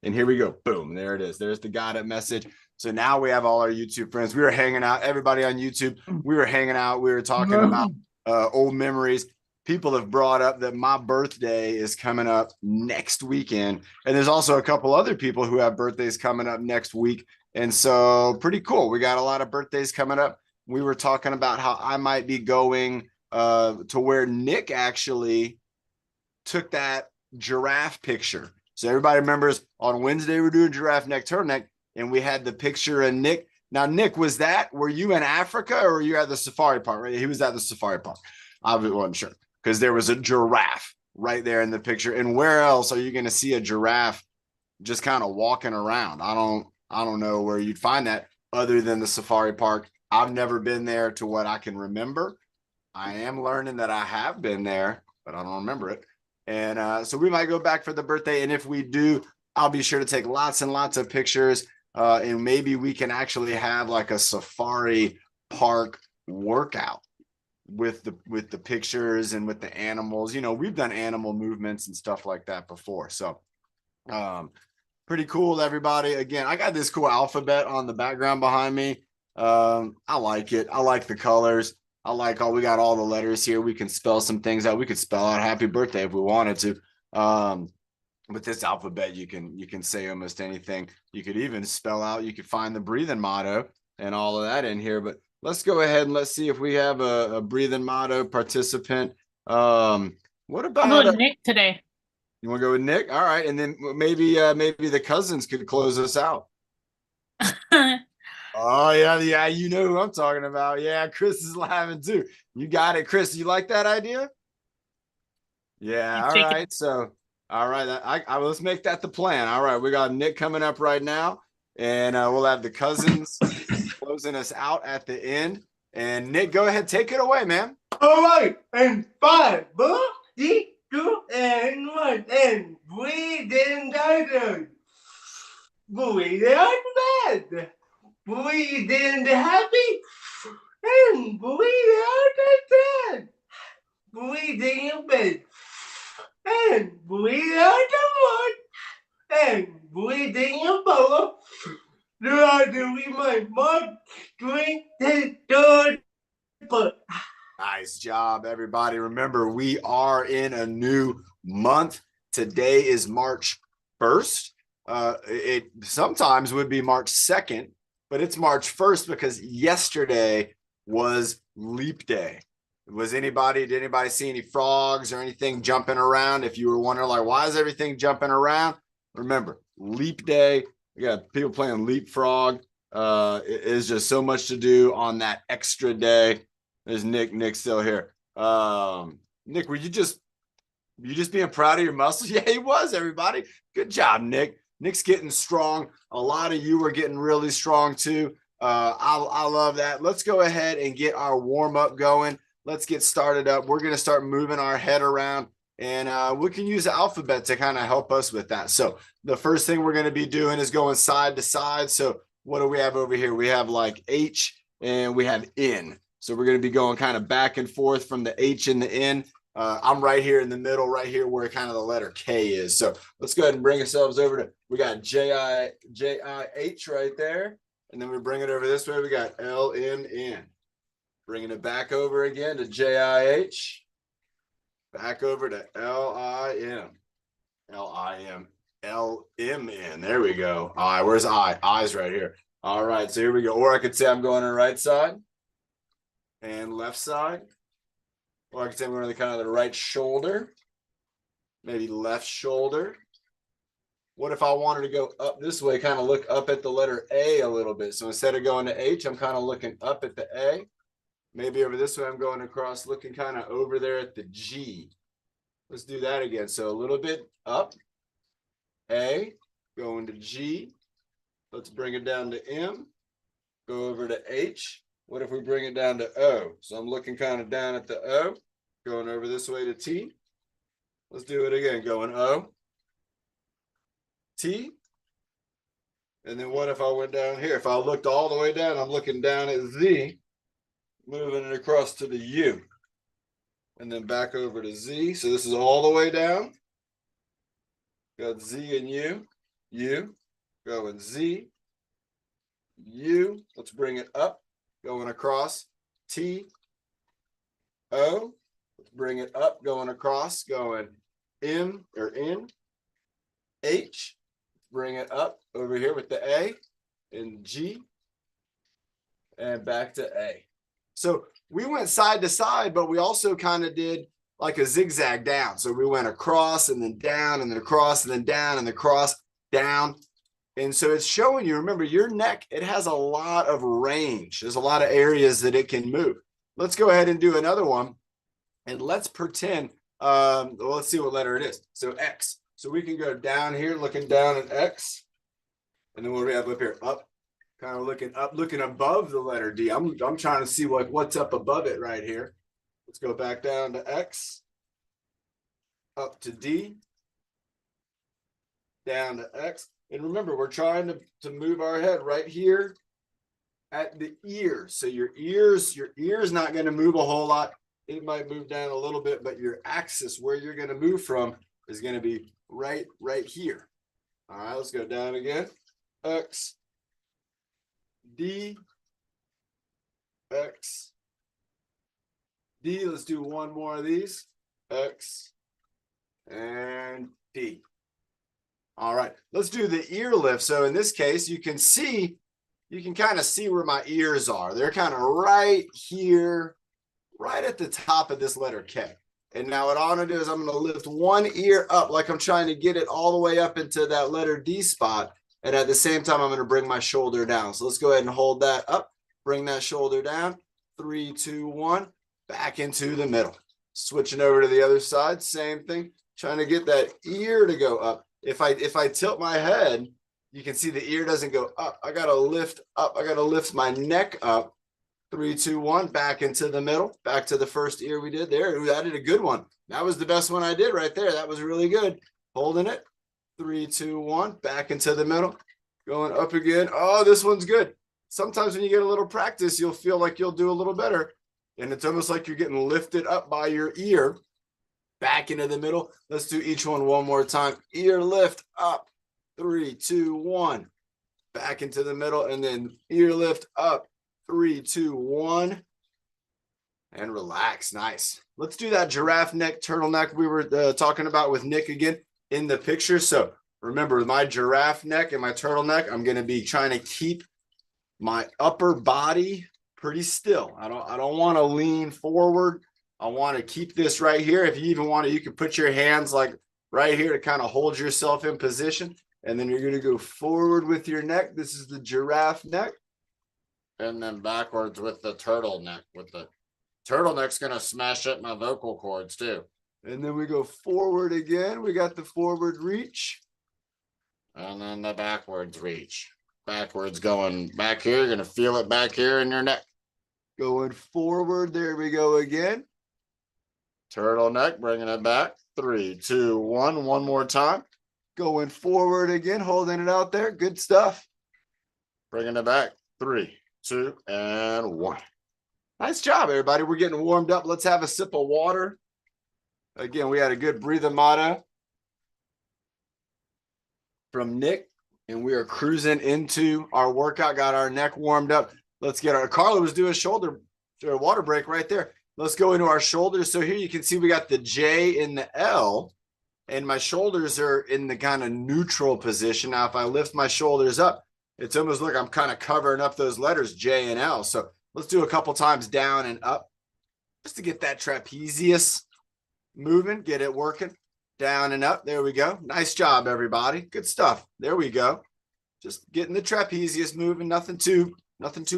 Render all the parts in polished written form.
And here we go. Boom. There it is. There's the got it message. So now we have all our YouTube friends. We were hanging out. Everybody on YouTube, we were hanging out. We were talking about old memories. People have brought up that my birthday is coming up next weekend. And there's also a couple other people who have birthdays coming up next week. And so pretty cool. We got a lot of birthdays coming up. We were talking about how I might be going to where Nick actually took that giraffe picture. So everybody remembers on Wednesday we're doing giraffe neck turtleneck, and we had the picture of Nick. Now, Nick, were you in Africa or were you at the safari park? Right? He was at the safari park. I wasn't sure because there was a giraffe right there in the picture. And where else are you going to see a giraffe just kind of walking around? I don't know where you'd find that other than the safari park. I've never been there to what I can remember. I am learning that I have been there, but I don't remember it. And so we might go back for the birthday. And if we do, I'll be sure to take lots and lots of pictures. And maybe we can actually have like a safari park workout with the pictures and with the animals. We've done animal movements and stuff like that before. So pretty cool, everybody. Again, I got this cool alphabet on the background behind me. I like it. I like the colors. We got all the letters here. We can spell some things out. We could spell out happy birthday if we wanted to. With this alphabet, you can say almost anything. You could even you could find the breathing motto and all of that in here. But let's go ahead and let's see if we have a breathing motto participant. What about I'll go with Nick today. You want to go with Nick? All right. And then maybe the cousins could close us out. Oh, yeah, you know who I'm talking about. Yeah, Chris is laughing too. You got it, Chris. You like that idea? Yeah, all right. So, all right, let's make that the plan. All right, we got Nick coming up right now, and we'll have the cousins closing us out at the end. And Nick, go ahead, take it away, man. All right, and 5, 4, 3, 2, and 1, and breathe in together. Breathe out bad. Breathe in the happy, and breathe out the sad. Breathe in your bed, and breathe out the one, and breathe in your bowl. Try to remind Mark, drink the third. Nice job, everybody. Remember, we are in a new month. Today is March 1st. It sometimes would be March 2nd, but it's March 1st because yesterday was leap day. Did anybody see any frogs or anything jumping around? If you were wondering, like, why is everything jumping around? Remember, leap day. We got people playing leapfrog. It is just so much to do on that extra day. There's Nick. Nick's still here. Nick, were you just being proud of your muscles? Yeah, he was, everybody. Good job, Nick. Nick's getting strong. A lot of you are getting really strong too. I love that. Let's go ahead and get our warm-up going. Let's get started up. We're going to start moving our head around, and we can use the alphabet to kind of help us with that. So the first thing we're going to be doing is going side to side. So what do we have over here? We have like H and we have N. So we're going to be going kind of back and forth from the H and the N. I'm right here in the middle, right here where kind of the letter K is. So let's go ahead and bring ourselves over to, we got J-I-H right there. And then we bring it over this way. We got L-N-N. Bringing it back over again to J-I-H. Back over to L-I-M. L-I-M. L-M-N. There we go. All right, where's I? I's right here. All right, so here we go. Or I could say I'm going on the right side and left side. Or I could say I'm going to the kind of the right shoulder, maybe left shoulder. What if I wanted to go up this way, kind of look up at the letter A a little bit? So instead of going to H, I'm kind of looking up at the A. Maybe over this way, I'm going across, looking kind of over there at the G. Let's do that again. So a little bit up, A, going to G. Let's bring it down to M, go over to H. What if we bring it down to O? So I'm looking kind of down at the O, going over this way to T. Let's do it again, going O, T. And then what if I went down here? If I looked all the way down, I'm looking down at Z, moving it across to the U. And then back over to Z. So this is all the way down. Got Z and U. U, going Z, U, let's bring it up, going across, T, O, let's bring it up, going across, going M or in, H, bring it up over here with the A, and G, and back to A. So we went side to side, but we also kind of did like a zigzag down. So we went across and then down and then across and then down and across, down. And so it's showing you, remember, your neck, it has a lot of range. There's a lot of areas that it can move. Let's go ahead and do another one. And let's pretend, well, let's see what letter it is. So X. So we can go down here, looking down at X. And then what do we have up here? Up, kind of looking up, looking above the letter D. I'm trying to see what's up above it right here. Let's go back down to X, up to D, down to X. And remember, we're trying to move our head right here at the ear. So your ear's not going to move a whole lot. It might move down a little bit, but your axis where you're going to move from is going to be right here. All right, let's go down again. X, D, X, D. Let's do one more of these. X and D. All right, let's do the ear lift. So in this case, you can kind of see where my ears are. They're kind of right here, right at the top of this letter K. And now what I'm going to do is I'm going to lift one ear up like I'm trying to get it all the way up into that letter D spot. And at the same time, I'm going to bring my shoulder down. So let's go ahead and hold that up. Bring that shoulder down. 3, 2, 1. Back into the middle. Switching over to the other side. Same thing. Trying to get that ear to go up. If I tilt my head, you can see the ear doesn't go up. I got to lift up. I got to lift my neck up. 3, 2, 1. Back into the middle. Back to the first ear we did there. Ooh, that did a good one. That was the best one I did right there. That was really good. Holding it. 3, 2, 1. Back into the middle. Going up again. Oh, this one's good. Sometimes when you get a little practice, you'll feel like you'll do a little better. And it's almost like you're getting lifted up by your ear. Back into the middle. Let's do each one more time. Ear lift up. 3, 2, 1. Back into the middle. And then ear lift up. 3, 2, 1. And relax. Nice. Let's do that giraffe neck, turtleneck we were talking about with Nick again in the picture. So remember, with my giraffe neck and my turtleneck, I'm going to be trying to keep my upper body pretty still. I don't want to lean forward. I want to keep this right here. If you even want to, you can put your hands like right here to kind of hold yourself in position. And then you're going to go forward with your neck. This is the giraffe neck. And then backwards with the turtleneck. With the turtleneck's going to smash up my vocal cords too. And then we go forward again. We got the forward reach. And then the backwards reach. Backwards going back here. You're going to feel it back here in your neck. Going forward. There we go again. Turtleneck, bringing it back. 3, 2, 1. One more time. Going forward again, holding it out there. Good stuff. Bringing it back. 3, 2, and 1. Nice job, everybody. We're getting warmed up. Let's have a sip of water. Again, we had a good breather motto from Nick, and we are cruising into our workout. Got our neck warmed up. Let's get our Carla was doing shoulder water break right there. Let's go into our shoulders. So here you can see we got the J and the L, and my shoulders are in the kind of neutral position. Now, if I lift my shoulders up, it's almost like I'm kind of covering up those letters J and L. So let's do a couple times down and up just to get that trapezius moving, get it working. Down and up. There we go. Nice job, everybody. Good stuff. There we go. Just getting the trapezius moving. Nothing too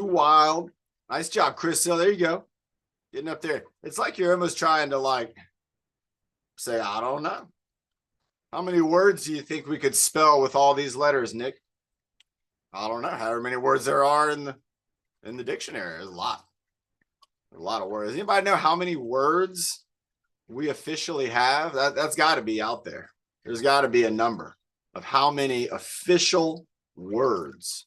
wild. Nice job, Chris. So there you go. Getting up there. It's like you're almost trying to like say, I don't know. How many words do you think we could spell with all these letters, Nick? I don't know. However many words there are in the dictionary. There's a lot. There's a lot of words. Anybody know how many words we officially have? That's got to be out there. There's got to be a number of how many official words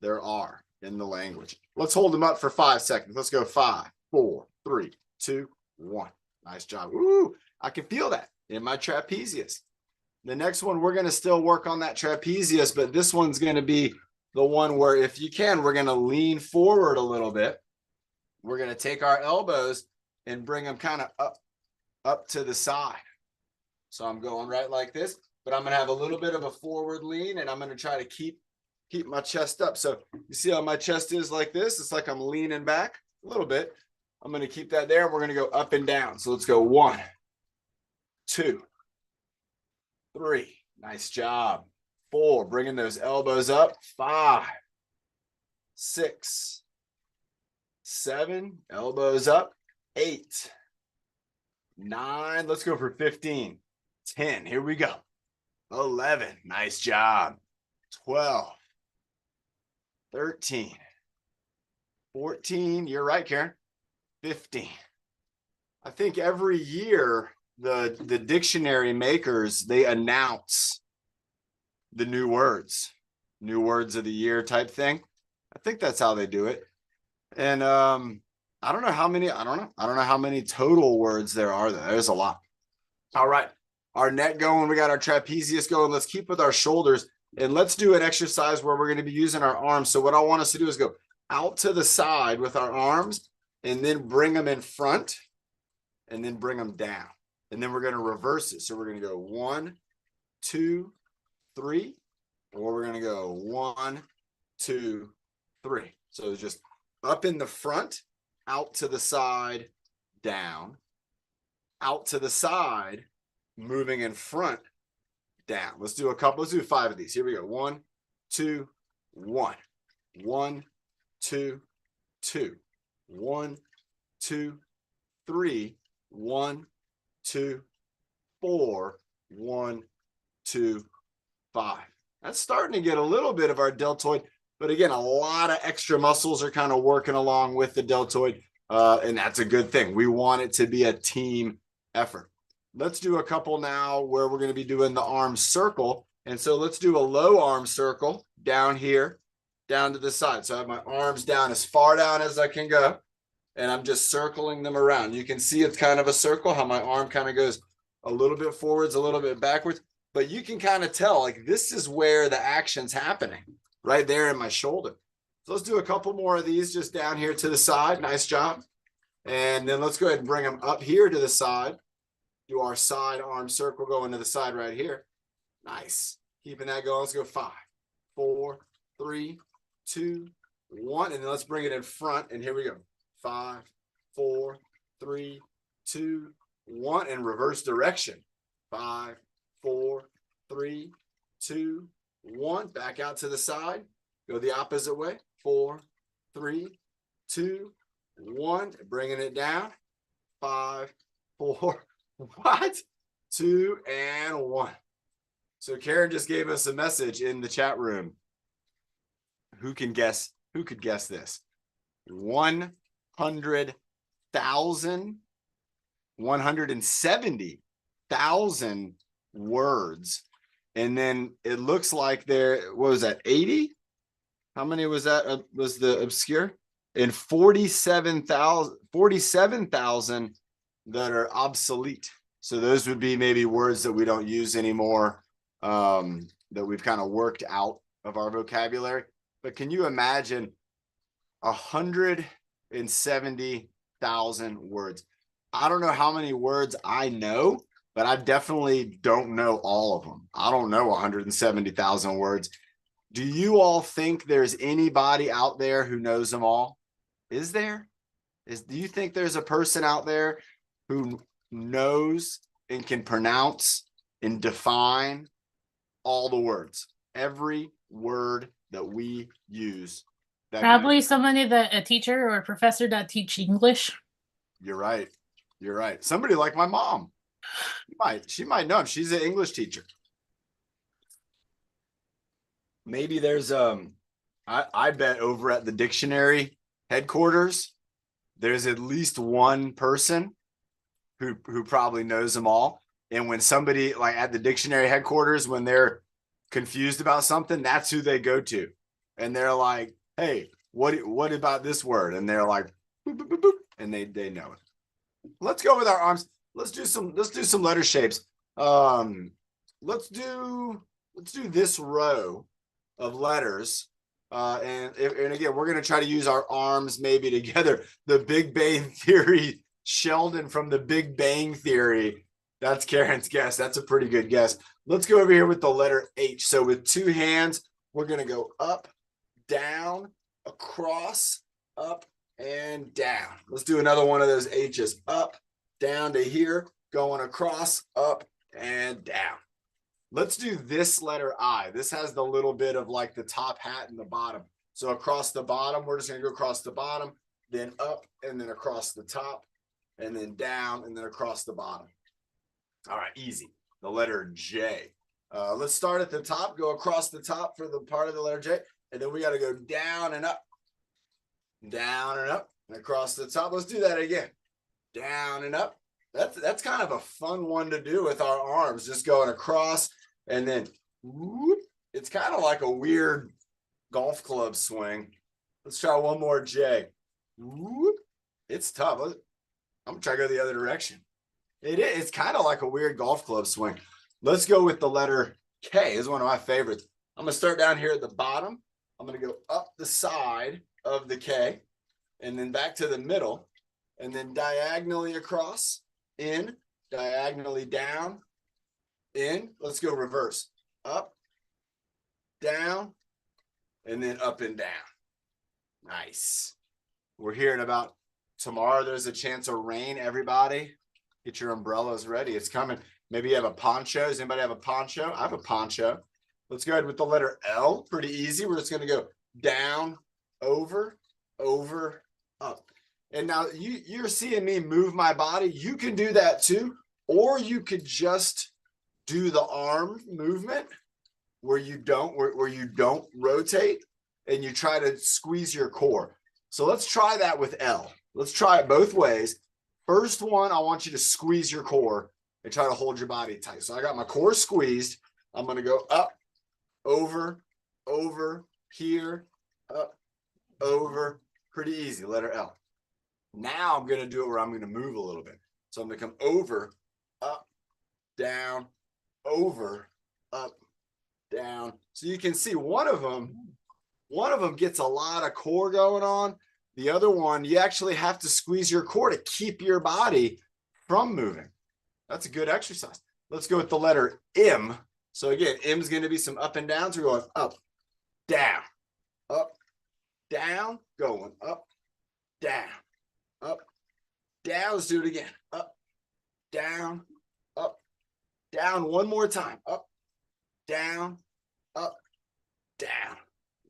there are in the language. Let's hold them up for 5 seconds. Let's go 5, 4, 3, 2, 1. Nice job. Ooh, I can feel that in my trapezius. The next one, we're going to still work on that trapezius, but this one's going to be the one where, if you can, we're going to lean forward a little bit. We're going to take our elbows and bring them kind of up to the side. So I'm going right like this, but I'm going to have a little bit of a forward lean, and I'm going to try to keep my chest up. So you see how my chest is like this? It's like I'm leaning back a little bit. I'm going to keep that there, and we're going to go up and down. So let's go 1, 2, 3. Nice job. 4, bringing those elbows up. 5, 6, 7, elbows up. 8, 9, let's go for 15. 10, here we go. 11, nice job. 12, 13, 14, you're right, Karen. 15. I think every year the dictionary makers, they announce the new words of the year type thing. I think that's how they do it. And I don't know how many total words there are. There's a lot. All right, our neck going, we got our trapezius going. Let's keep with our shoulders, and let's do an exercise where we're going to be using our arms. So what I want us to do is go out to the side with our arms, and then bring them in front, and then bring them down. And then we're going to reverse it. So we're going to go 1, 2, 3, or we're going to go 1, 2, 3. So just up in the front, out to the side, down, out to the side, moving in front, down. Let's do 5 of these. Here we go. 1, 2, 1, 1, 2, 2, 1, 2, 3, 1, 2, 4, 1, 2, 5. That's starting to get a little bit of our deltoid, but again, a lot of extra muscles are kind of working along with the deltoid, and that's a good thing. We want it to be a team effort. Let's do a couple now where we're going to be doing the arm circle. And so let's do a low arm circle down here, down to the side. So I have my arms down as far down as I can go, and I'm just circling them around. You can see it's kind of a circle, how my arm kind of goes a little bit forwards, a little bit backwards, but you can kind of tell, like, this is where the action's happening, right there in my shoulder. So let's do a couple more of these just down here to the side. Nice job. And then let's go ahead and bring them up here to the side. Do our side arm circle going to the side right here. Nice. Keeping that going. Let's go 5, 4, 3, 2, 1. And then let's bring it in front. And here we go. 5, 4, 3, 2, 1. And reverse direction. 5, 4, 3, 2, 1. Back out to the side. Go the opposite way. 4, 3, 2, 1. Bringing it down. 5, 4, 2, and 1. So Karen just gave us a message in the chat room. Who could guess this? 100,000, 170,000 words. And then it looks like what was that, 80? How many was that? Was the obscure? And 47,000 that are obsolete. So those would be maybe words that we don't use anymore, that we've kind of worked out of our vocabulary. But can you imagine 170,000 words? I don't know how many words I know, but I definitely don't know all of them. I don't know 170,000 words. Do you all think there's anybody out there who knows them all? Is there? Do you think there's a person out there who knows and can pronounce and define all the words, every word that we use? Probably somebody a teacher or a professor that teach English. You're right. You're right. Somebody like my mom. She might know him. She's an English teacher. Maybe there's I bet over at the dictionary headquarters, there's at least one person who probably knows them all. And when somebody, like at the dictionary headquarters, when they're confused about something, that's who they go to. And they're like, hey, what about this word? And they're like, boop, boop, boop, boop, and they know it. Let's go with our arms. Let's do some letter shapes. let's do this row of letters. And again, we're going to try to use our arms maybe together. The Big Bang Theory, Sheldon from the Big Bang Theory. That's Karen's guess. That's a pretty good guess. Let's go over here with the letter H. So with two hands, we're going to go up, down, across, up, and down. Let's do another one of those H's. Up, down to here, going across, up, and down. Let's do this letter I. This has the little bit of like the top hat and the bottom. So across the bottom, we're just going to go across the bottom, then up, and then across the top, and then down, and then across the bottom. All right, easy. The letter J. Let's start at the top, go across the top for the part of the letter J, and then we got to go down and up, and across the top. Let's do that again. Down and up. That's kind of a fun one to do with our arms, just going across and then whoop. It's kind of like a weird golf club swing. Let's try one more J. Whoop. It's tough. I'm gonna try to go the other direction. It's kind of like a weird golf club swing. Let's go with the letter K. Is one of my favorites. I'm gonna start down here at the bottom. I'm gonna go up the side of the K and then back to the middle and then diagonally across, in, diagonally down, in. Let's go reverse. Up, down, and then up and down. Nice. We're hearing about tomorrow. There's a chance of rain. Everybody, get your umbrellas ready. It's coming. Maybe you have a poncho. Does anybody have a poncho? I have a poncho. Let's go ahead with the letter L. Pretty easy. We're just going to go down, over, up. And now you're seeing me move my body. You can do that too. Or you could just do the arm movement where you don't rotate and you try to squeeze your core. So let's try that with L. Let's try it both ways. First one, I want you to squeeze your core and try to hold your body tight. So I got my core squeezed. I'm going to go up, over, here, up, over. Pretty easy, letter L. Now I'm going to do it where I'm going to move a little bit. So I'm going to come over, up, down, over, up, down. So you can see one of them gets a lot of core going on. The other one, you actually have to squeeze your core to keep your body from moving. That's a good exercise. Let's go with the letter M. So again, M is going to be some up and downs. We're going up, down, going up, down, up, down. Let's do it again. Up, down, one more time. Up, down, down.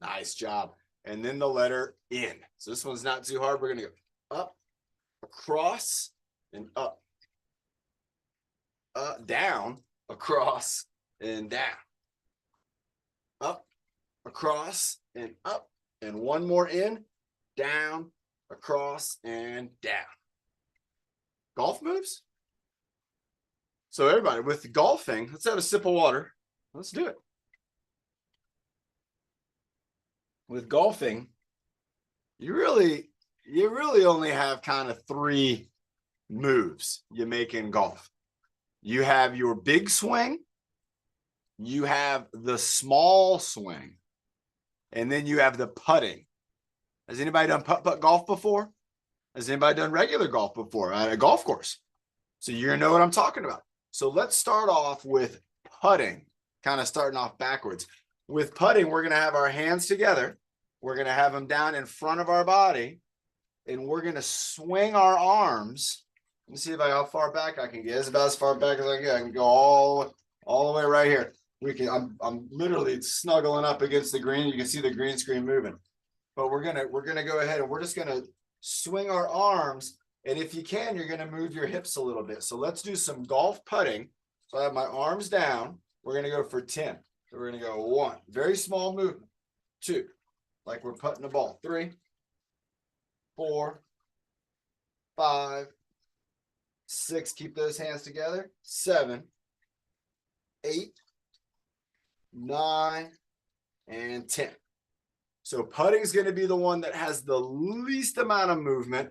Nice job. And then the letter N. So this one's not too hard. We're going to go up, across, and up, down, across, and down. Up, across, and up. And one more in, down, across, and down. Golf moves? So everybody, with golfing, let's have a sip of water. Let's do it. With golfing, you really only have kind of three moves you make in golf. You have your big swing, you have the small swing, and then you have the putting. Has anybody done putt golf before? Has anybody done regular golf before at a golf course? So you're gonna know what I'm talking about. So let's start off with putting, kind of starting off backwards. With putting, we're gonna have our hands together. We're gonna have them down in front of our body, and we're gonna swing our arms. Let me see how far back I can get. It's about as far back as I can get. I can go all the way right here. I'm literally snuggling up against the green. You can see the green screen moving. But we're gonna go ahead and we're just gonna swing our arms. And if you can, you're gonna move your hips a little bit. So let's do some golf putting. So I have my arms down. We're gonna go for 10. So we're gonna go 1, very small movement. 2, like we're putting a ball. 3, 4, 5, 6. Keep those hands together. 7, 8, 9, and 10. So putting is going to be the one that has the least amount of movement.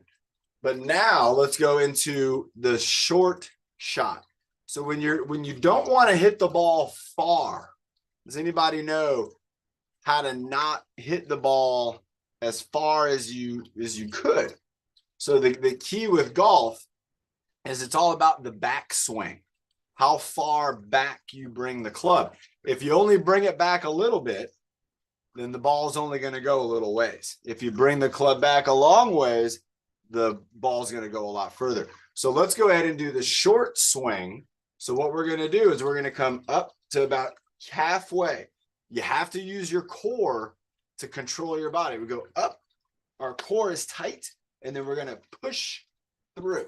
But now let's go into the short shot. So when you don't want to hit the ball far, does anybody know how to not hit the ball as far as you could? So the key with golf is it's all about the backswing, how far back you bring the club. If you only bring it back a little bit, then the ball's only going to go a little ways. If you bring the club back a long ways, the ball's going to go a lot further. So let's go ahead and do the short swing. So what we're going to do is we're going to come up to about halfway. You have to use your core to control your body. We go up, our core is tight, and then we're going to push through.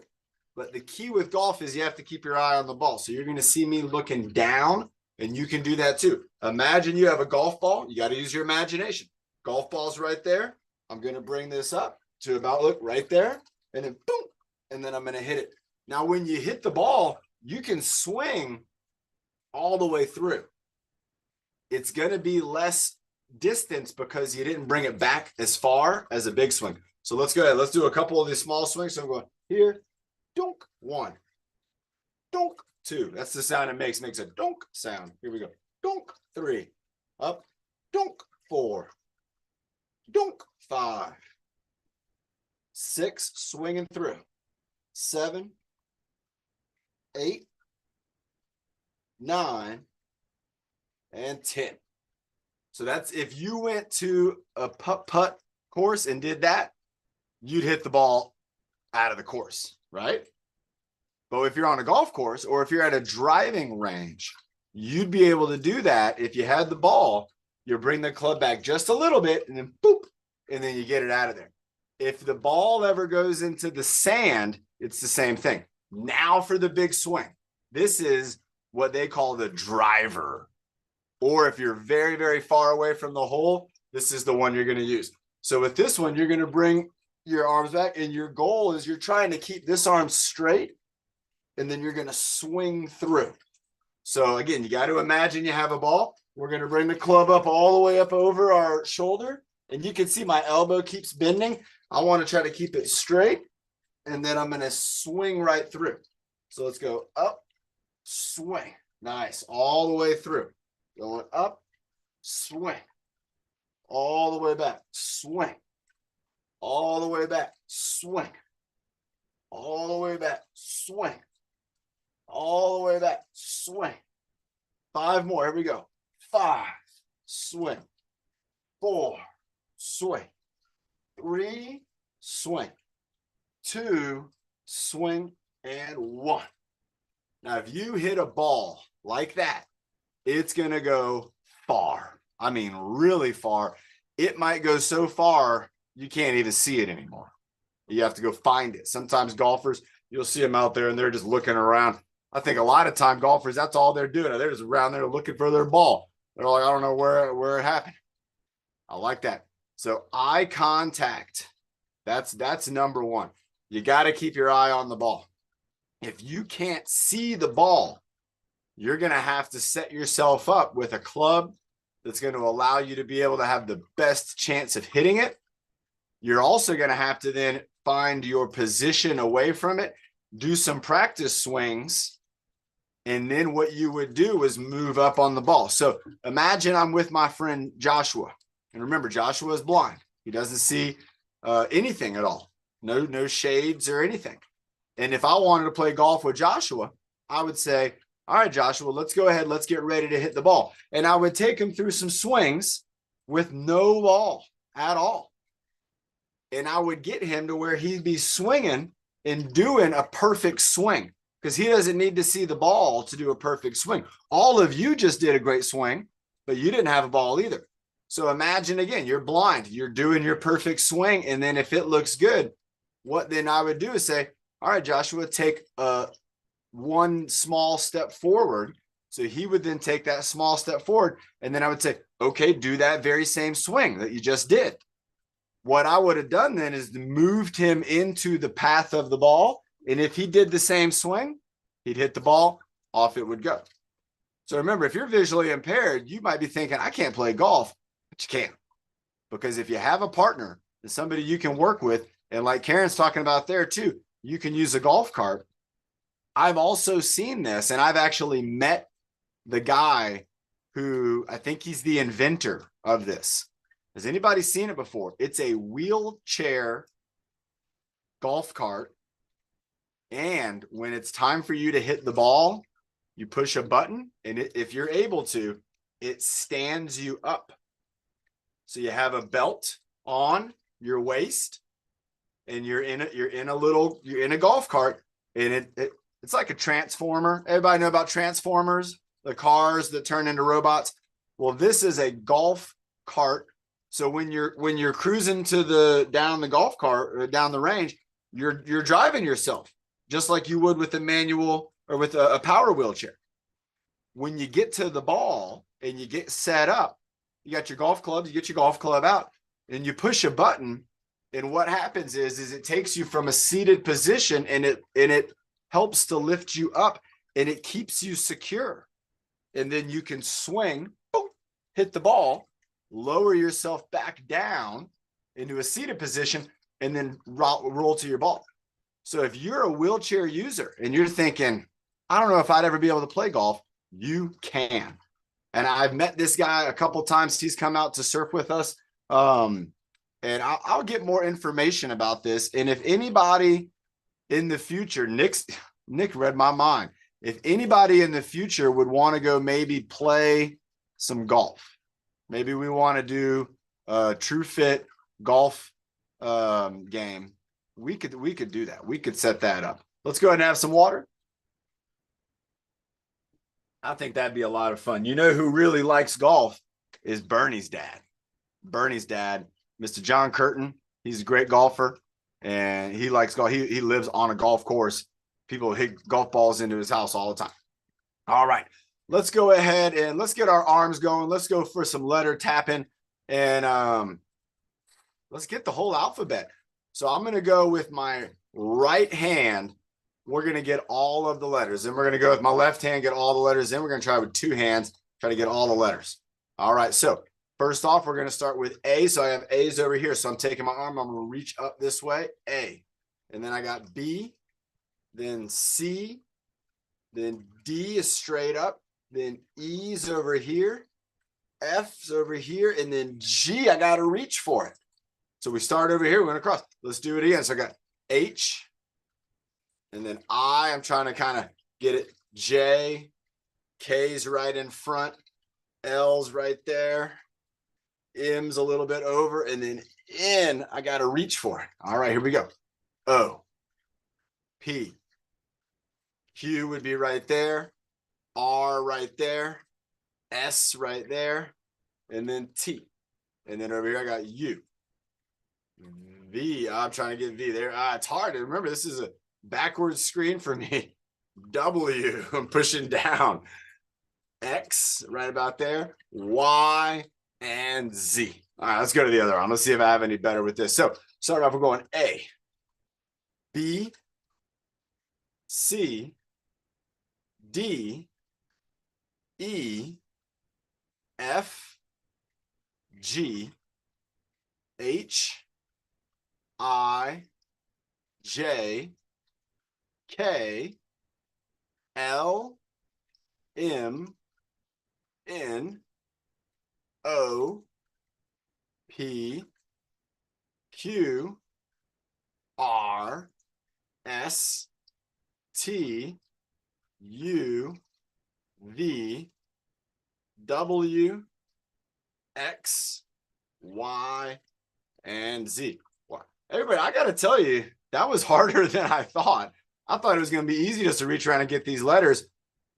But the key with golf is you have to keep your eye on the ball. So you're going to see me looking down, and you can do that too. Imagine you have a golf ball. You got to use your imagination. Golf ball's right there. I'm going to bring this up to about, look, right there, and then boom, and then I'm going to hit it. Now, when you hit the ball, you can swing all the way through. It's going to be less distance because you didn't bring it back as far as a big swing. So let's go ahead. Let's do a couple of these small swings. So I'm going here, dunk, one, dunk, two. That's the sound it makes. Makes a dunk sound. Here we go. Dunk, three, up, dunk, four, dunk, five, six, swinging through, 7, 8, 9, and 10. So that's if you went to a putt course and did that, you'd hit the ball out of the course, right? But if you're on a golf course or if you're at a driving range, you'd be able to do that. If you had the ball, you bring the club back just a little bit and then boop, and then you get it out of there. If the ball ever goes into the sand, it's the same thing. Now for the big swing. This is what they call the driver. Or if you're very, very far away from the hole, this is the one you're going to use. So with this one, you're going to bring your arms back, and your goal is you're trying to keep this arm straight, and then you're going to swing through. So again, you got to imagine you have a ball. We're going to bring the club up all the way up over our shoulder, and you can see my elbow keeps bending. I want to try to keep it straight, and then I'm going to swing right through. So let's go up, swing. Nice. All the way through. Going up, swing. All the way back, swing. All the way back, swing. All the way back, swing. All the way back, swing. 5 more. Here we go. 5, swing. 4, swing. 3, swing. 2, swing, and 1. Now, if you hit a ball like that, it's going to go far. I mean, really far. It might go so far, you can't even see it anymore. You have to go find it. Sometimes golfers, you'll see them out there and they're just looking around. I think a lot of time golfers, that's all they're doing. They're just around there looking for their ball. They're like, I don't know where it happened. I like that. So eye contact, that's number one. You got to keep your eye on the ball. If you can't see the ball, you're going to have to set yourself up with a club that's going to allow you to be able to have the best chance of hitting it. You're also going to have to then find your position away from it, do some practice swings, and then what you would do is move up on the ball. So imagine I'm with my friend Joshua. And remember, Joshua is blind. He doesn't see anything at all. No shades or anything. And if I wanted to play golf with Joshua, I would say, all right, Joshua, let's go ahead. Let's get ready to hit the ball. And I would take him through some swings with no ball at all. And I would get him to where he'd be swinging and doing a perfect swing because he doesn't need to see the ball to do a perfect swing. All of you just did a great swing, but you didn't have a ball either. So imagine again, you're blind, you're doing your perfect swing. And then if it looks good, what then I would do is say, all right, Joshua, take one small step forward. So he would then take that small step forward. And then I would say, okay, do that very same swing that you just did. What I would have done then is moved him into the path of the ball. And if he did the same swing, he'd hit the ball, off it would go. So remember, if you're visually impaired, you might be thinking, I can't play golf, but you can. Because if you have a partner and somebody you can work with, and like Karen's talking about there too, you can use a golf cart I've also seen this, and I've actually met the guy who I think he's the inventor of this. Has anybody seen it before? It's a wheelchair golf cart. And when it's time for you to hit the ball, you push a button, and if you're able to, it stands you up. So you have a belt on your waist, and you're in a golf cart, and it's like a transformer. Everybody know about transformers, the cars that turn into robots. Well, this is a golf cart. So when you're cruising down the golf cart or down the range, you're driving yourself just like you would with a manual or with a power wheelchair. When you get to the ball and you get set up, you got your golf clubs, you get your golf club out, and you push a button. And what happens is it takes you from a seated position, and it helps to lift you up, and it keeps you secure. And then you can swing, boom, hit the ball, lower yourself back down into a seated position, and then roll to your ball. So if you're a wheelchair user and you're thinking, I don't know if I'd ever be able to play golf, you can. And I've met this guy a couple times. He's come out to surf with us. And I'll get more information about this. And if anybody in the future, Nick read my mind. If anybody in the future would want to go maybe play some golf, maybe we want to do a TruFit golf game, we could do that. We could set that up. Let's go ahead and have some water. I think that'd be a lot of fun. You know who really likes golf is Bernie's dad. Bernie's dad, Mr. John Curtin. He's a great golfer, and he likes golf. He lives on a golf course. People hit golf balls into his house all the time. All right, let's go ahead and let's get our arms going. Let's go for some letter tapping, and let's get the whole alphabet. So I'm going to go with my right hand. We're going to get all of the letters. And we're going to go with my left hand, get all the letters. Then we're going to try with two hands, try to get all the letters. All right. So first off, we're going to start with A. So I have A's over here. So I'm taking my arm. I'm going to reach up this way. A. And then I got B. Then C. Then D is straight up. Then E's over here. F's over here. And then G, I got to reach for it. So we start over here. We're going to cross. Let's do it again. So I got H. And then I'm trying to kind of get it. J, K's right in front. L's right there. M's a little bit over. And then N, I got to reach for it. All right, here we go. O, P, Q would be right there. R right there. S right there. And then T. And then over here, I got U. V, I'm trying to get V there. It's hard to remember. This is a backwards screen for me. W, I'm pushing down. X right about there. Y and Z. All right, let's go to the other arm. Let's see if I have any better with this. So start off, we're going A, B, C, D, E, F, G, H, I, J, K, L, M, N, O, P, Q, R, S, T, U, V, W, X, Y, and Z. Everybody, I got to tell you, that was harder than I thought. I thought it was going to be easy just to reach around and get these letters,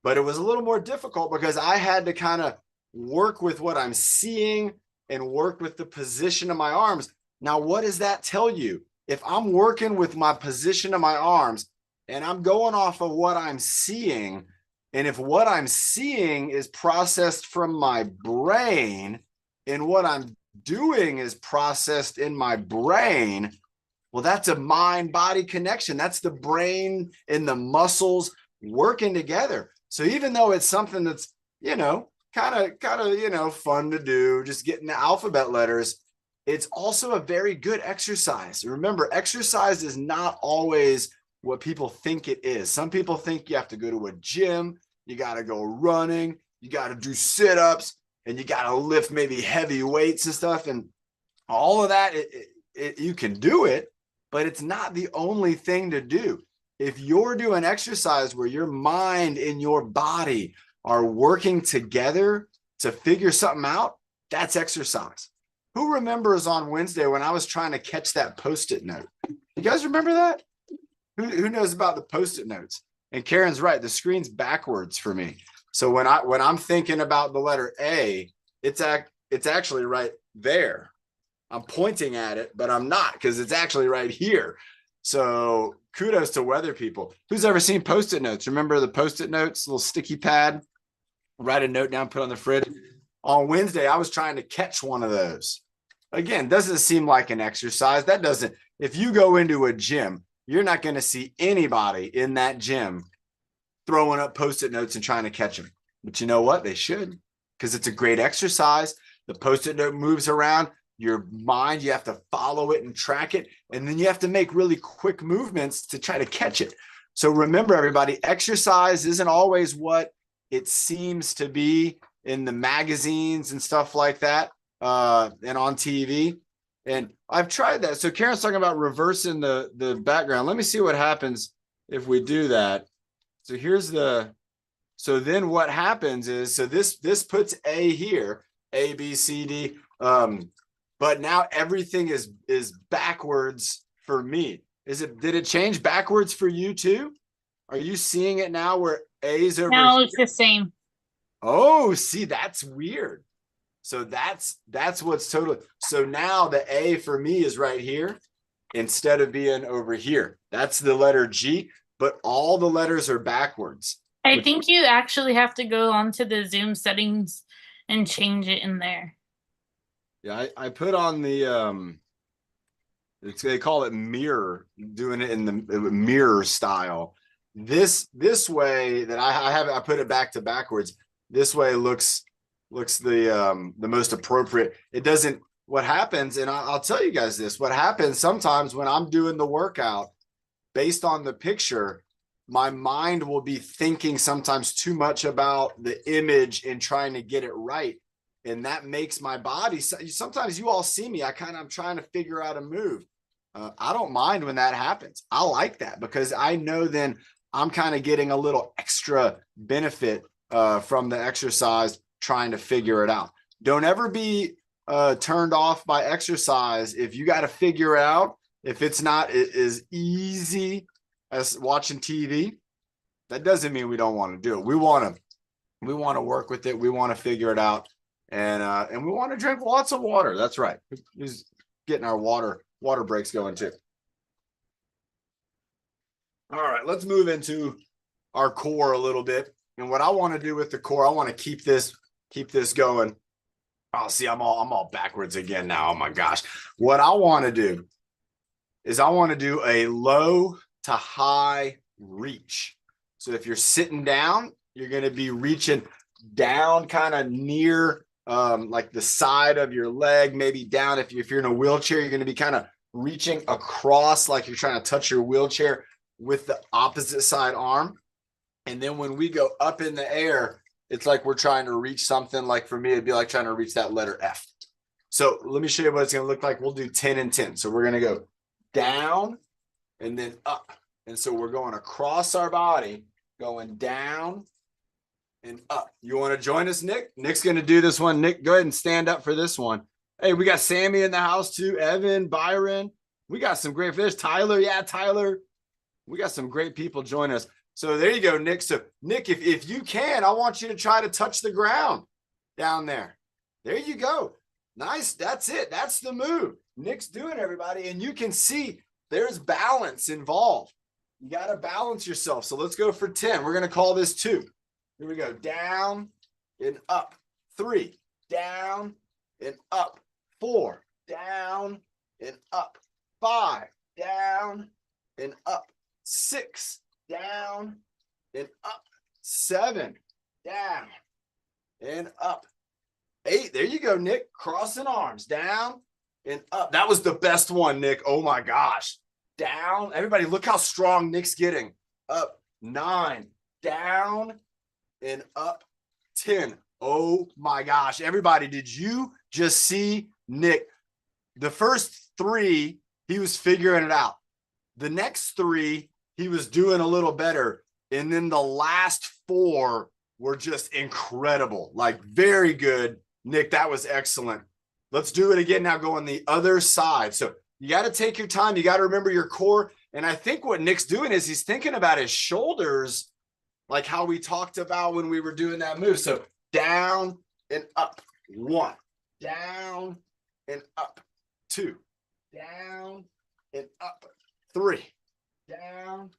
but it was a little more difficult because I had to kind of work with what I'm seeing and work with the position of my arms. Now, what does that tell you? If I'm working with my position of my arms and I'm going off of what I'm seeing, and if what I'm seeing is processed from my brain and what I'm doing is processed in my brain, well, that's a mind-body connection. That's the brain and the muscles working together. So even though it's something that's, kind of, fun to do, just getting the alphabet letters, it's also a very good exercise. Remember, exercise is not always what people think it is. Some people think you have to go to a gym, you got to go running, you got to do sit-ups, and you got to lift maybe heavy weights and stuff. And all of that, you can do it, but it's not the only thing to do. If you're doing exercise where your mind and your body are working together to figure something out, that's exercise. Who remembers on Wednesday when I was trying to catch that Post-it note? You guys remember that? Who knows about the Post-it notes? And Karen's right, the screen's backwards for me. So when I'm thinking about the letter A, it's actually right there. I'm pointing at it, but I'm not, because it's actually right here. So kudos to weather people. Who's ever seen Post-it notes? Remember the Post-it notes, little sticky pad, write a note down, put on the fridge. On Wednesday, I was trying to catch one of those. Again, doesn't seem like an exercise. That doesn't, if you go into a gym, you're not going to see anybody in that gym throwing up Post-it notes and trying to catch them. But you know what? They should, because it's a great exercise. The Post-it note moves around. Your mind, you have to follow it and track it. And then you have to make really quick movements to try to catch it. So remember, everybody, exercise isn't always what it seems to be in the magazines and stuff like that, and on TV. And I've tried that. So Karen's talking about reversing the background. Let me see what happens if we do that. So here's so then what happens is, so this puts A here, A, B, C, D. But now everything is backwards for me. Did it change backwards for you too? Are you seeing it now where A's over No, here? it's the same. Oh, see, that's weird. So that's what's totally. So now the A for me is right here instead of being over here. That's the letter G, but all the letters are backwards. I think you actually have to go onto the Zoom settings and change it in there. Yeah, I put on the they call it mirror, doing it in the mirror style. This way that I have it, I put it back to backwards. This way looks the most appropriate. It doesn't. What happens, and I'll tell you guys this, what happens sometimes when I'm doing the workout based on the picture, my mind will be thinking sometimes too much about the image and trying to get it right. And that makes my body, sometimes you all see me, I'm trying to figure out a move. I don't mind when that happens. I like that because I know then I'm kind of getting a little extra benefit from the exercise, trying to figure it out. Don't ever be turned off by exercise if you got to figure it out. If it's not as easy as watching TV, that doesn't mean we don't want to do it. We want to work with it. We want to figure it out. And we want to drink lots of water. That's right. Who's getting our water breaks going too? All right, let's move into our core a little bit. And what I want to do with the core, I want to keep this going. Oh, see, I'm all backwards again now. Oh my gosh. What I want to do is I want to do a low to high reach. So if you're sitting down, you're going to be reaching down kind of near like the side of your leg, maybe down. If you're in a wheelchair, you're going to be kind of reaching across like you're trying to touch your wheelchair with the opposite side arm. And then when we go up in the air, it's like we're trying to reach something. Like for me, it'd be like trying to reach that letter F. So let me show you what it's going to look like. We'll do 10 and 10. So we're going to go down and then up. And so we're going across our body, going down and up. You want to join us, Nick? Nick's going to do this one. Nick, go ahead and stand up for this one. Hey, we got Sammy in the house too. Evan, Byron. We got some great fish. Tyler. Yeah, Tyler. We got some great people joining us. So there you go, Nick. So Nick, if you can, I want you to try to touch the ground down there. There you go. Nice. That's it. That's the move. Nick's doing, everybody. And you can see there's balance involved. You got to balance yourself. So let's go for 10. We're going to call this 2. Here we go. Down and up. 3. Down and up. 4. Down and up. 5. Down and up. 6. Down and up. 7. Down and up. 8. There you go, Nick. Crossing arms. Down and up. That was the best one, Nick. Oh my gosh. down. Everybody, look how strong Nick's getting. Up 9, down and up 10. Oh my gosh. Everybody, did you just see Nick? The first 3, he was figuring it out. The next 3, he was doing a little better. And then the last 4 were just incredible. Like, very good. Nick, that was excellent. Let's do it again now. Go on the other side. So you got to take your time. You got to remember your core. And I think what Nick's doing is he's thinking about his shoulders, like how we talked about when we were doing that move. So down and up. 1, down and up. 2, down and up. 3, down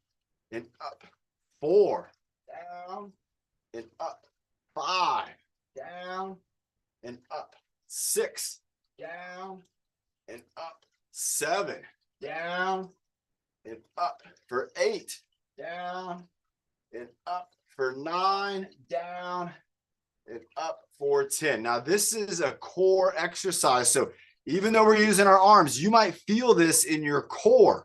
and up. 4, down and up. 5, down and up. 6, down and up. 7, down and up. For 8, down and up. For 9, down and up. For 10. Now, this is a core exercise. So even though we're using our arms, you might feel this in your core,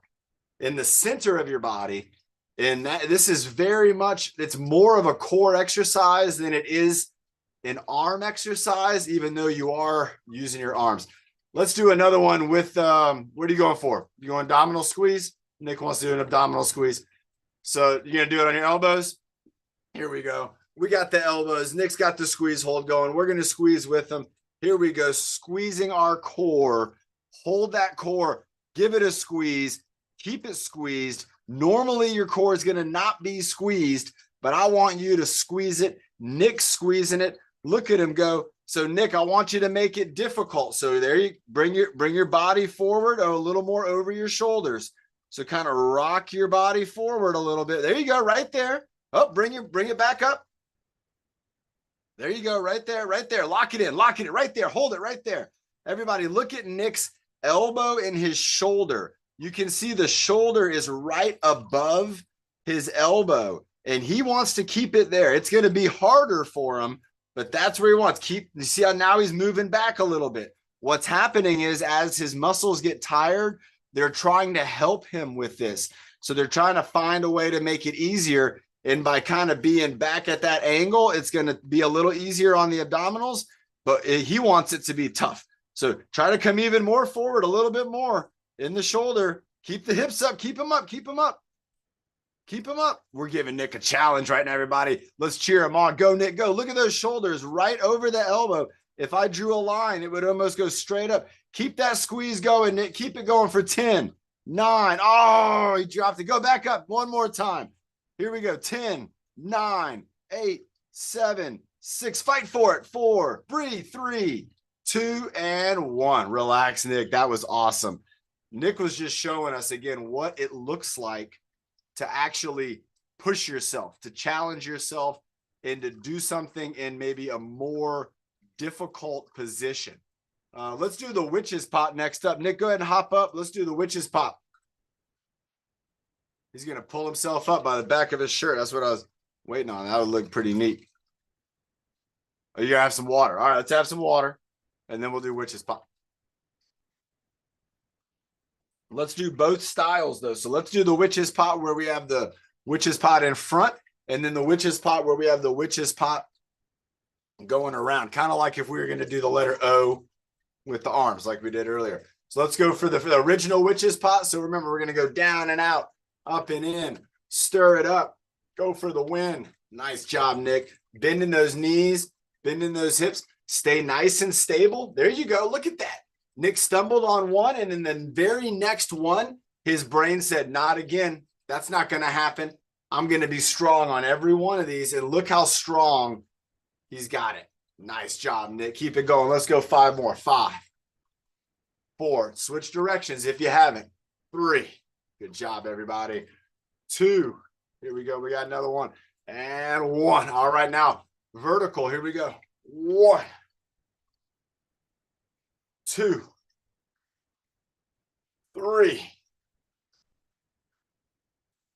in the center of your body. And this is very much, it's more of a core exercise than it is an arm exercise, even though you are using your arms. Let's do another one with, what are you going for? You going abdominal squeeze? Nick wants to do an abdominal squeeze. So you're going to do it on your elbows? Here we go. We got the elbows. Nick's got the squeeze hold going. We're going to squeeze with them. Here we go. Squeezing our core. Hold that core. Give it a squeeze. Keep it squeezed. Normally, your core is going to not be squeezed, but I want you to squeeze it. Nick's squeezing it. Look at him go. So, Nick, I want you to make it difficult. So there you bring your body forward a little more over your shoulders. So kind of rock your body forward a little bit. There you go, right there. Oh, bring it back up. There you go, right there, right there. Lock it in, right there. Hold it right there. Everybody, look at Nick's elbow and his shoulder. You can see the shoulder is right above his elbow, and he wants to keep it there. It's going to be harder for him, but that's where he wants. You see how now he's moving back a little bit. What's happening is as his muscles get tired, they're trying to help him with this. So they're trying to find a way to make it easier. And by kind of being back at that angle, it's going to be a little easier on the abdominals, but he wants it to be tough. So try to come even more forward, a little bit more in the shoulder. Keep the hips up. Keep them up. Keep them up. Keep them up. We're giving Nick a challenge right now, everybody. Let's cheer him on. Go, Nick, go. Look at those shoulders right over the elbow. If I drew a line, it would almost go straight up. Keep that squeeze going, Nick. Keep it going for 10, 9. Oh, he dropped it. Go back up one more time. Here we go. 10, 9, 8, 7, 6. Fight for it. 4, breathe. 3, 2, and 1. Relax, Nick. That was awesome. Nick was just showing us again what it looks like to actually push yourself, to challenge yourself, and to do something in maybe a more difficult position. Let's do the witch's pot next up. Nick, go ahead and hop up. Let's do the witch's pot. He's going to pull himself up by the back of his shirt. That's what I was waiting on. That would look pretty neat. Oh, you got to have some water. All right, let's have some water, and then we'll do witch's pot. Let's do both styles, though. So let's do the witch's pot where we have the witch's pot in front, and then the witch's pot where we have the witch's pot going around, kind of like if we were going to do the letter O with the arms like we did earlier. So let's go for the original witch's pot. So remember, we're going to go down and out, up and in, stir it up, go for the win. Nice job, Nick. Bending those knees, bending those hips, stay nice and stable. There you go. Look at that. Nick stumbled on one, and in the very next one, his brain said, not again. That's not going to happen. I'm going to be strong on every one of these, and look how strong he's got it. Nice job, Nick. Keep it going. Let's go 5 more. 5, 4. Switch directions if you haven't. 3. Good job, everybody. 2. Here we go. We got another one. And 1. All right, now vertical. Here we go. 1, 2, 3,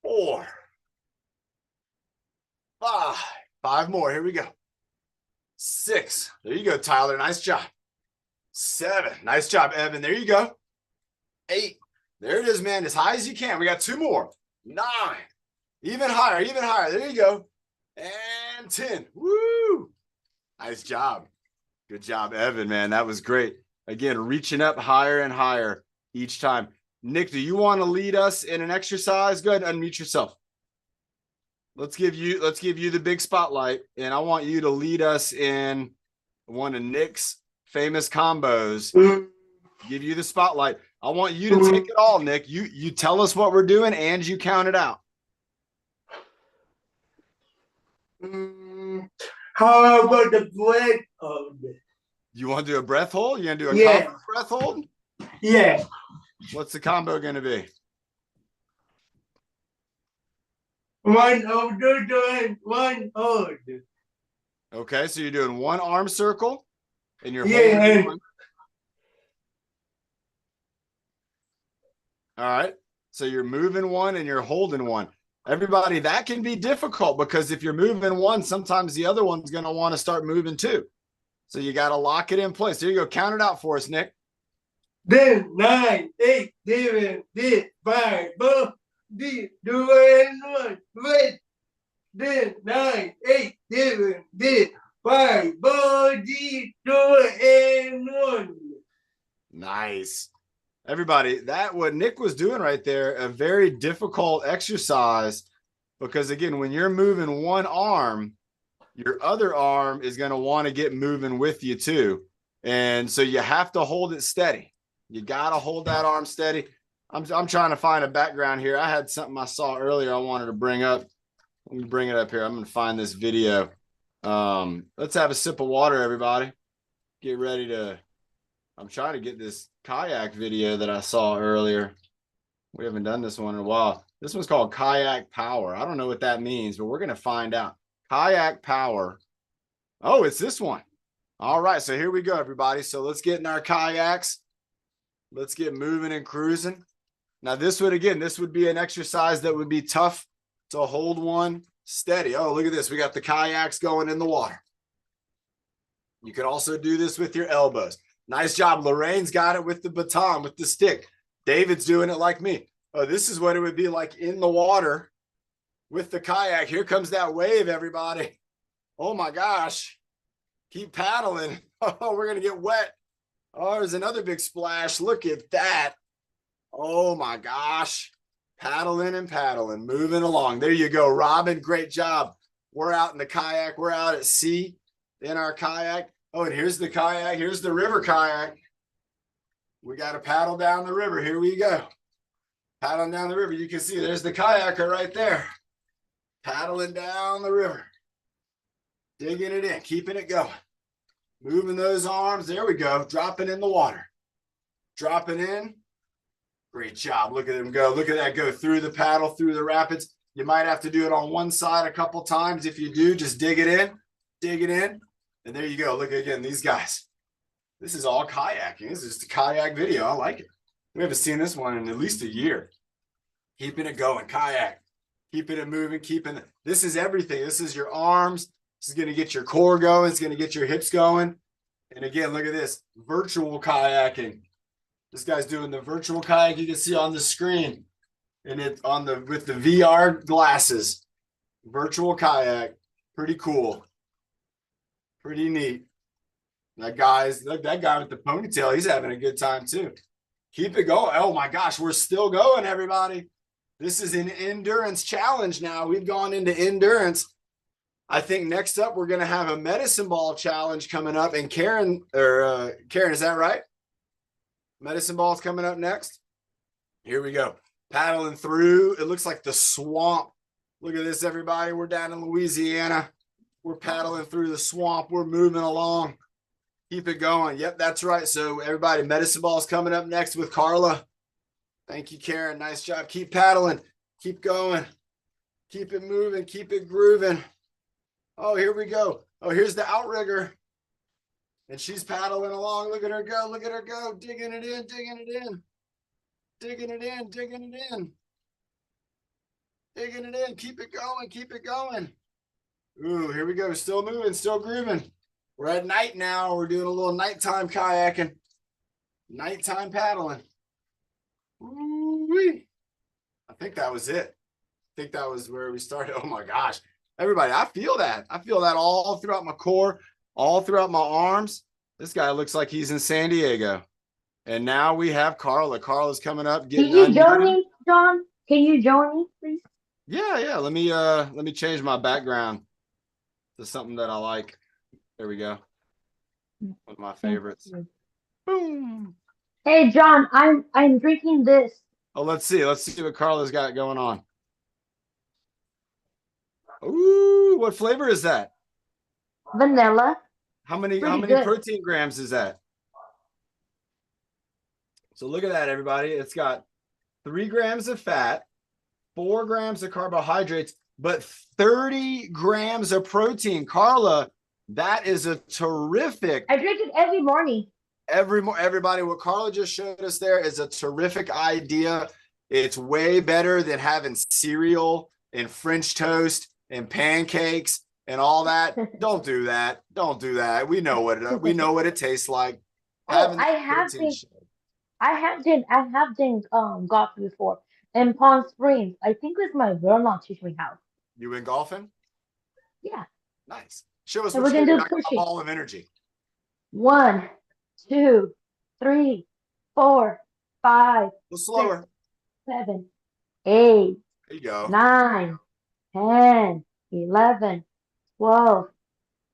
4, 5. 5 more. Here we go. 6. There you go, Tyler. Nice job. 7. Nice job, Evan. There you go. 8. There it is, man. As high as you can. We got 2 more. 9. Even higher, even higher. There you go. And 10. Woo! Nice job. Good job, Evan, man. That was great. Again, reaching up higher and higher each time. Nick, do you want to lead us in an exercise? Go ahead and unmute yourself. Let's give you the big spotlight, and I want you to lead us in one of Nick's famous combos. Give you the spotlight. I want you to take it all, Nick. You tell us what we're doing and you count it out. How about the breath hold? You want to do a breath hold? You gonna do a Yeah. combo breath hold? Yeah. What's the combo gonna be? 1 hold, 1 hold. Okay, so you're doing 1 arm circle and you're Yeah. holding 1. All right. So you're moving 1 and you're holding 1. Everybody, that can be difficult because if you're moving 1, sometimes the other one's going to want to start moving too. So you got to lock it in place. There you go. Count it out for us, Nick. 10, 9, 8, 7, 6, 5, 4, 3, 2, and 1. Wait. 10, 9, 8, 7, 6, 5, 4, 3, 2, and 1. Nice. Everybody, that what Nick was doing right there, a very difficult exercise because again, when you're moving 1 arm, your other arm is going to want to get moving with you too. And so you have to hold it steady. You got to hold that arm steady. I'm trying to find a background here. I had something I saw earlier I wanted to bring up. Let me bring it up here. I'm going to find this video. Let's have a sip of water, everybody. Get ready to, I'm trying to get this kayak video that I saw earlier. We haven't done this one in a while. This one's called Kayak Power. I don't know what that means, but we're going to find out. Kayak Power. Oh, it's this one. All right, so here we go, everybody. So let's get in our kayaks. Let's get moving and cruising. Now this would be an exercise that would be tough to hold 1 steady. Oh, look at this. We got the kayaks going in the water. You can also do this with your elbows. Nice job. Lorraine's got it with the baton, with the stick. David's doing it like me. Oh, this is what it would be like in the water with the kayak. Here comes that wave, everybody. Oh my gosh. Keep paddling. Oh, we're going to get wet. Oh, there's another big splash. Look at that. Oh my gosh. Paddling and paddling, moving along. There you go, Robin. Great job. We're out in the kayak. We're out at sea in our kayak. Oh, and here's the kayak. Here's the river kayak. We got to paddle down the river. Here we go. Paddling down the river. You can see there's the kayaker right there. Paddling down the river. Digging it in, keeping it going. Moving those arms. There we go. Dropping in the water. Dropping in. Great job. Look at him go. Look at that go through the paddle, through the rapids. You might have to do it on one side a couple times. If you do, just dig it in. Dig it in. And there you go. Look again, these guys. This is all kayaking. This is just a kayak video. I like it. We haven't seen this one in at least a year. Keeping it going. Kayak. Keeping it moving. Keeping it. This is everything. This is your arms. This is going to get your core going. It's going to get your hips going. And again, look at this. Virtual kayaking. This guy's doing the virtual kayak you can see on the screen. And it on the with the VR glasses. Virtual kayak. Pretty cool. Pretty neat. That guy's look, that guy with the ponytail, he's having a good time too. Keep it going. Oh my gosh, we're still going, everybody. This is an endurance challenge now. We've gone into endurance. I think next up we're going to have a medicine ball challenge coming up. And Karen, is that right? Medicine ball's coming up next. Here we go. Paddling through. It looks like the swamp. Look at this, everybody. We're down in Louisiana. We're paddling through the swamp. We're moving along. Keep it going. Yep, that's right. So everybody, medicine ball's coming up next with Carla. Thank you, Karen. Nice job. Keep paddling. Keep going. Keep it moving. Keep it grooving. Oh, here we go. Oh, here's the outrigger. And she's paddling along. Look at her go. Look at her go. Digging it in. Digging it in. Digging it in. Digging it in. Digging it in. Keep it going. Keep it going. Ooh, here we go. Still moving. Still grooving. We're at night now. We're doing a little nighttime kayaking. Nighttime paddling. Ooh. Woo-wee. I think that was it. I think that was where we started. Oh my gosh. Everybody, I feel that. I feel that all throughout my core, all throughout my arms. This guy looks like he's in San Diego. And now we have Carla. Carla's coming up, Can getting you join unmuted. me, John? Can you join me, please? Yeah. Let me change my background to something that I like. There we go. One of my favorites. Boom. Hey, John, I'm drinking this. Oh, let's see. Let's see what Carla's got going on. Ooh, what flavor is that? Vanilla. How many Pretty many good. protein grams is that? So look at that, everybody. It's got 3 grams of fat, 4 grams of carbohydrates, but 30 grams of protein. Carla, that is a terrific. I drink it every morning. Everybody, what Carla just showed us there is a terrific idea. It's way better than having cereal and French toast and pancakes and all that. Don't do that. Don't do that. We know what it tastes like. Oh, Having I the have protein been, shake. I have been golf before in Palm Springs. I think it's my grandma teach me how. You went golfing? Yeah, Nice. Show us and what we're you gonna do. do I got a pushing. ball of energy. 1, 2, 3, 4, 5, A little slower. 7, 8, There you go. 9, 10, 11, 12,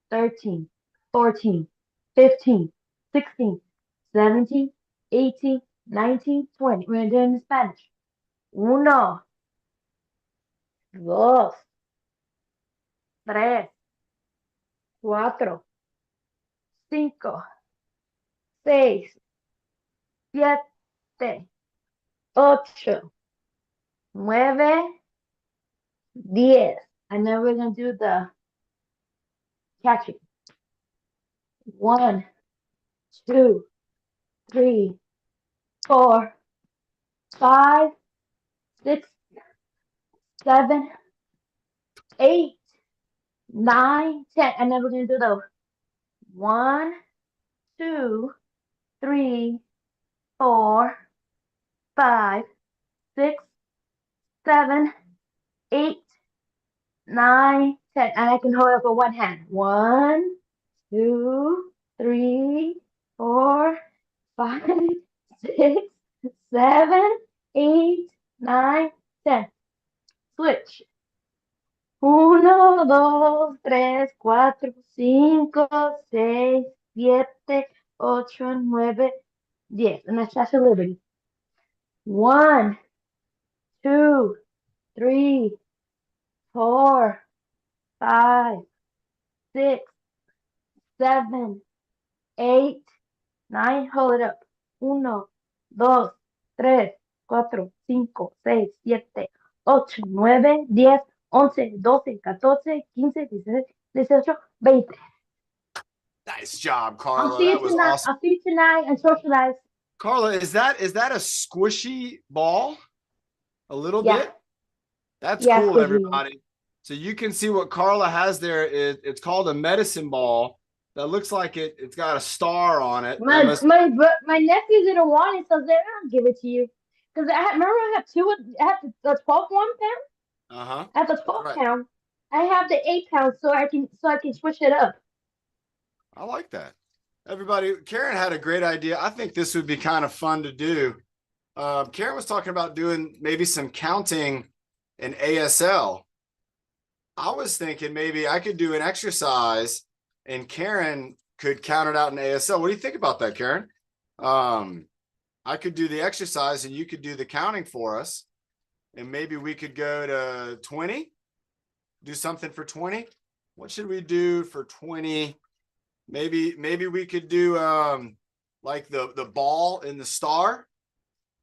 13, 14, 15, 16, 17, 18, 19, 20. We're doing in Spanish. 1, 2, 3, 4, 5, 6, 7, 8, 9, 10. And then we're going to do the catching. 1, 2, 3, 4, 5, 6, 7, 8, 9, 10. And then we're going to do the 1, 2, 3, 4, 5, 6, 7, 8, 9, 10. And I can hold it for one hand. 1, 2, 3, 4, 5, 6, 7, 8, 9, 10. Switch. 1, 2, 3, 4, 5, 6, 7, 8, 9, 10. And that's Statue of Liberty. 1, 2, 3, 4, 5, 6, 7, 8, 9. Hold it up. 1, 2, 3, 4, 5, 6, 7, 8, 9, 10, 11, 12, 14, 15, 16, 17, 18, 20. Nice job, I'll Carla. see you That was tonight. awesome. I'll see you tonight and socialize. Carla, is that a squishy ball? A little Yeah. bit? That's Yeah, cool, squishy. everybody. So you can see what Carla has there. It's called a medicine ball that looks like it's got a star on it. My nephew didn't want it, so they don't give it to you. Because remember I have two. I have the 12 1 pound. Uh-huh. I have the 12 Right. pound. I have the 8 pound, so I can switch it up. I like that. Everybody, Karen had a great idea. I think this would be kind of fun to do. Karen was talking about doing maybe some counting in ASL. I was thinking maybe I could do an exercise and Karen could count it out in ASL. What do you think about that, Karen? I could do the exercise and you could do the counting for us. And maybe we could go to 20, do something for 20. What should we do for 20? Maybe we could do like the ball and the star.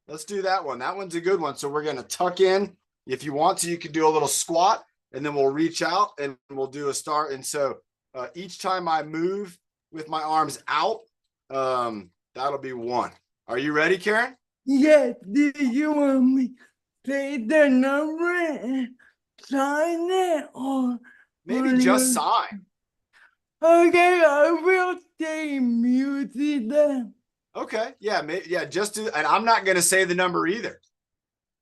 Let's do that one. That one's a good one. So we're going to tuck in. If you want to, you could do a little squat and then we'll reach out and we'll do a star. And so each time I move with my arms out, that'll be 1. Are you ready, Karen? Yes, do you want me to say the number and sign it or Maybe will just you- sign. Okay, I will say music then. Okay. Yeah. Yeah. Just do. And I'm not going to say the number either.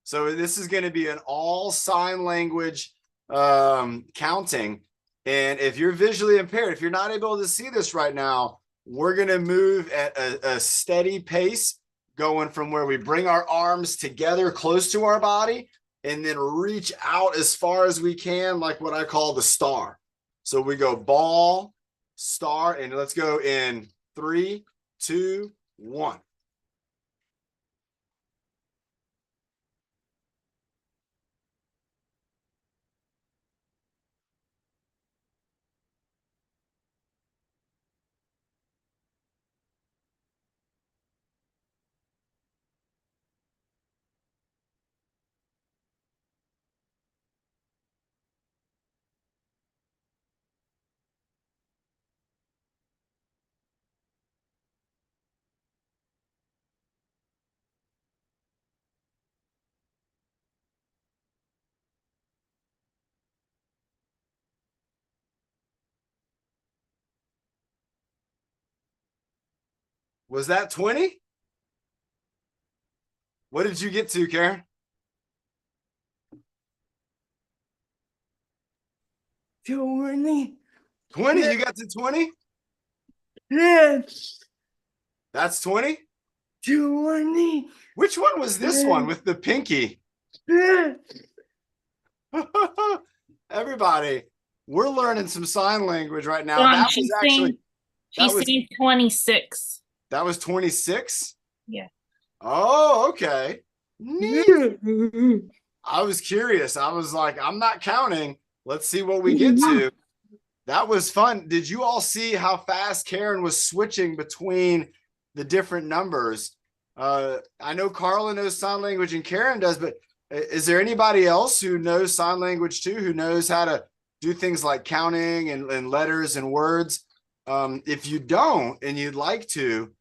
So this is going to be an all sign language counting. And if you're visually impaired, if you're not able to see this right now, we're going to move at a steady pace, going from where we bring our arms together close to our body and then reach out as far as we can, like what I call the star. So we go ball, star, and let's go in 3, 2, 1. Was that 20? What did you get to, Karen? 20. 20? You got to 20? Yes. That's 20? 20. Which one was this one with the pinky? Yes. Everybody, we're learning some sign language right now. John, That was she's actually saying she's saying 26. that was 26. Yeah. Oh, okay. Neat. Yes. I was curious. I was like, I'm not counting. Let's see what we get to. That was fun. Did you all see how fast Karen was switching between the different numbers? I know Carla knows sign language and Karen does, but is there anybody else who knows sign language too, who knows how to do things like counting and letters and words? If you don't and you'd like to,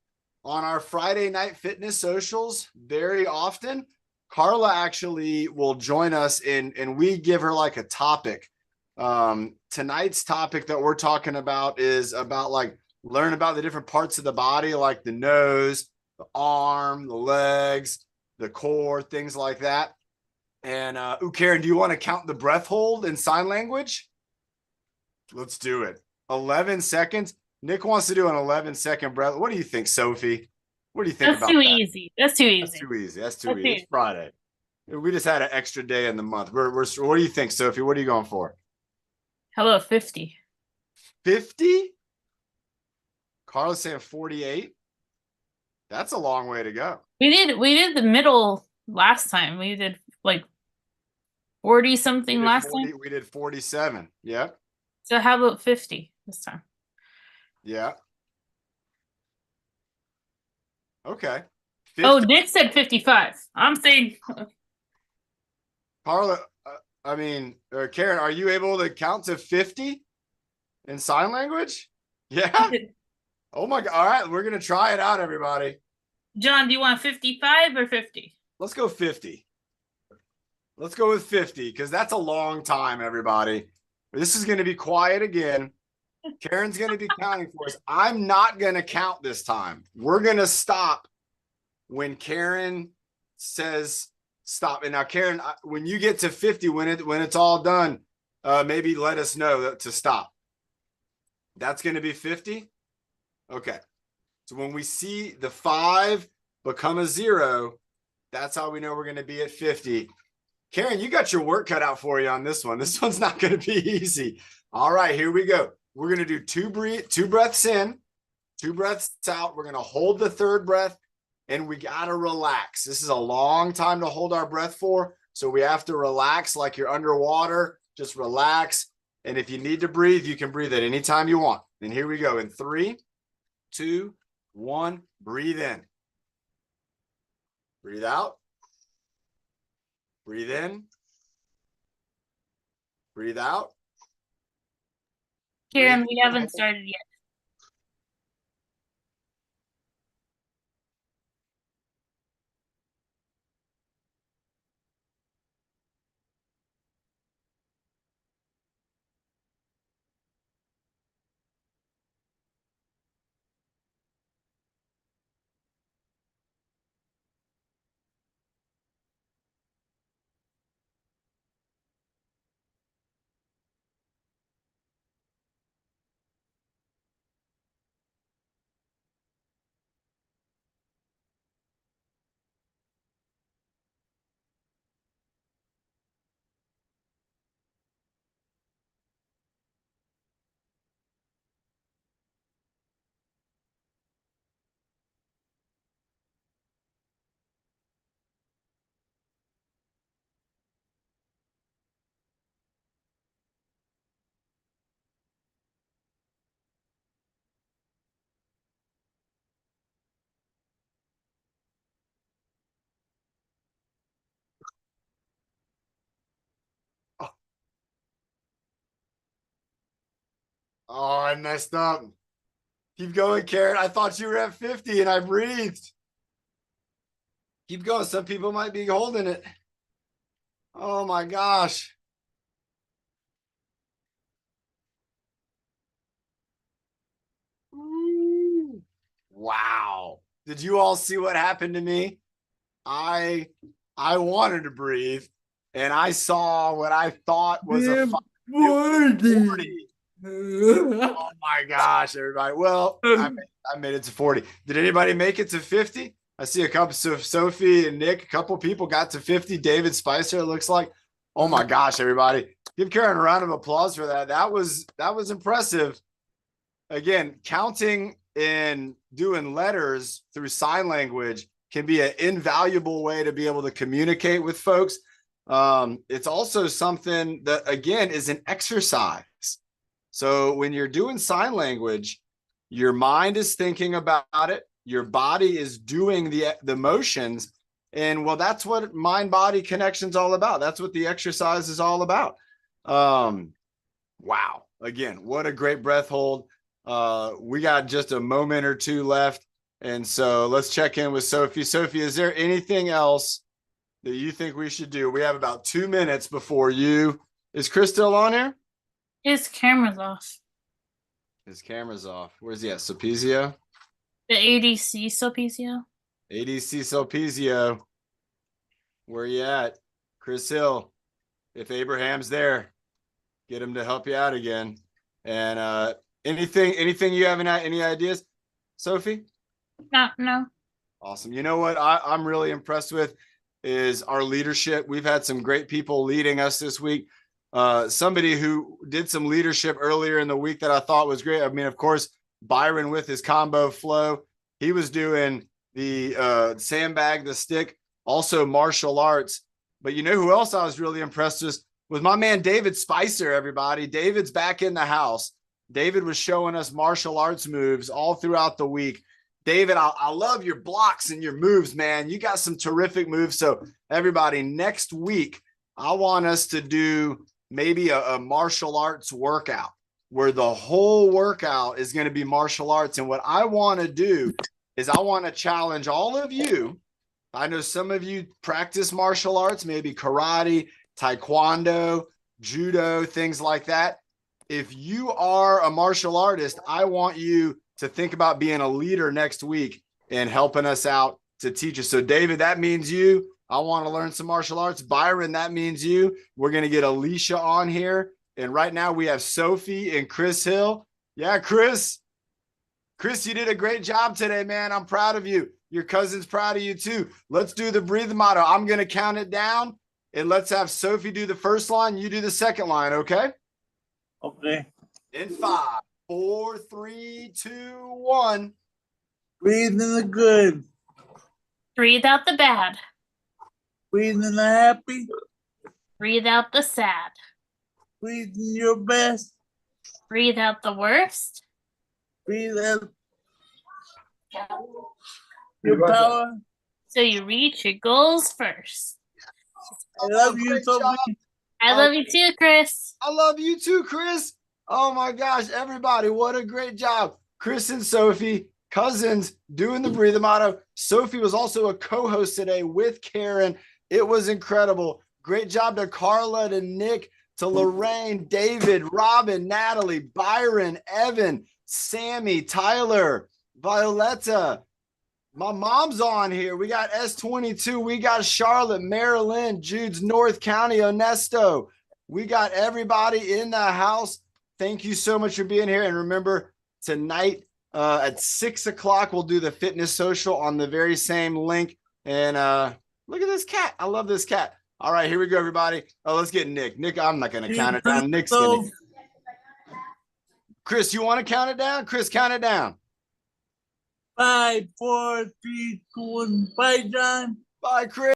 on our Friday night fitness socials, very often, Carla actually will join us and we give her like a topic. Tonight's topic that we're talking about is about like learn about the different parts of the body, like the nose, the arm, the legs, the core, things like that. And Karen, do you want to count the breath hold in sign language? Let's do it. 11 seconds. Nick wants to do an 11-second breath. What do you think, Sophie? What do you think That's about too that? easy. That's too That's easy. too easy. That's too That's easy. easy. It's Friday. We just had an extra day in the month. What do you think, Sophie? What are you going for? How about 50? 50? Carla's saying 48. That's a long way to go. We did the middle last time. We did like 40 something last time. We did 47. Yeah. So how about 50 this time? Yeah. Okay. 50. Oh, Nick said 55. I'm saying Carla, Karen, are you able to count to 50 in sign language? Yeah. Oh my God. All right. We're going to try it out, everybody. John, do you want 55 or 50? Let's go 50. Let's go with 50 because that's a long time, everybody. This is going to be quiet again. Karen's going to be counting for us. I'm not going to count this time. We're going to stop when Karen says stop. And now, Karen, when you get to 50, when it's all done, maybe let us know to stop. That's going to be 50. Okay. So when we see the 5 become a 0, that's how we know we're going to be at 50. Karen, you got your work cut out for you on this one. This one's not going to be easy. All right, here we go. We're going to do two breaths in, 2 breaths out. We're going to hold the 3rd breath and we got to relax. This is a long time to hold our breath for. So we have to relax like you're underwater. Just relax. And if you need to breathe, you can breathe at any time you want. And here we go in 3, 2, 1. Breathe in. Breathe out. Breathe in. Breathe out. Karen, Breathe we in. haven't started yet. Oh, I messed up. Keep going, Karen. I thought you were at 50 and I breathed. Keep going. Some people might be holding it. Oh my gosh. Ooh. Wow. Did you all see what happened to me? I wanted to breathe and I saw what I thought was a 40. Oh my gosh, everybody. Well, I made it to 40. Did anybody make it to 50? I see a couple. So Sophie and Nick, a couple people got to 50. David Spicer, it looks like. Oh my gosh, everybody. Give Karen a round of applause for that. That was impressive. Again, counting and doing letters through sign language can be an invaluable way to be able to communicate with folks. It's also something that, again, is an exercise. So when you're doing sign language, your mind is thinking about it, your body is doing the motions, and well, that's what mind-body connection is all about. That's what the exercise is all about. Wow. Again, what a great breath hold. We got just a moment or two left, and so let's check in with Sophie. Sophie, is there anything else that you think we should do? We have about 2 minutes before you. Is Chris still on here? His camera's off. His camera's off. Where's he at? Sulpizio? The ADC Sulpizio. ADC Sulpizio. Where you at? Chris Hill. If Abraham's there, get him to help you out again. And anything you have any ideas, Sophie? No. Awesome. You know what I'm really impressed with is our leadership. We've had some great people leading us this week. Somebody who did some leadership earlier in the week that I thought was great. I mean, of course, Byron with his combo flow. He was doing the sandbag, the stick, also martial arts. But you know who else I was really impressed with my man David Spicer, everybody. David's back in the house. David was showing us martial arts moves all throughout the week. David, I love your blocks and your moves, man. You got some terrific moves. So everybody, next week, I want us to do maybe a martial arts workout where the whole workout is going to be martial arts. And what I want to do is I want to challenge all of you. I know some of you practice martial arts, maybe karate, taekwondo, judo, things like that. If you are a martial artist, I want you to think about being a leader next week and helping us out to teach us. So David, that means you. I want to learn some martial arts. Byron, that means you. We're going to get Alicia on here. And right now we have Sophie and Chris Hill. Yeah, Chris, you did a great job today, man. I'm proud of you. Your cousin's proud of you too. Let's do the breathe motto. I'm going to count it down and let's have Sophie do the first line. You do the second line. Okay. Okay. In 5, 4, 3, 2, 1. Breathe in the good. Breathe out the bad. Breathe in the happy. Breathe out the sad. Breathe in your best. Breathe out the worst. Breathe out your power. So you reach your goals first. I love you, Great Sophie. job. I love you too, Chris. I love you too, Chris. Oh my gosh, everybody, what a great job. Chris and Sophie, cousins, doing the breathe motto. Sophie was also a co-host today with Karen. It was incredible. Great job to Carla, to Nick, to Lorraine, David, Robin, Natalie, Byron, Evan, Sammy, Tyler, Violetta. My mom's on here. We got S22. We got Charlotte, Maryland, Jude's North County, Onesto. We got everybody in the house. Thank you so much for being here. And remember, tonight at 6 o'clock, we'll do the fitness social on the very same link. And look at this cat. I love this cat. All right, here we go, everybody. Oh, let's get Nick. Nick, I'm not going to count it down. Nick's going to. Chris, you want to count it down? Chris, count it down. 5, 4, 3, 2, 1. Bye, John. Bye, Chris.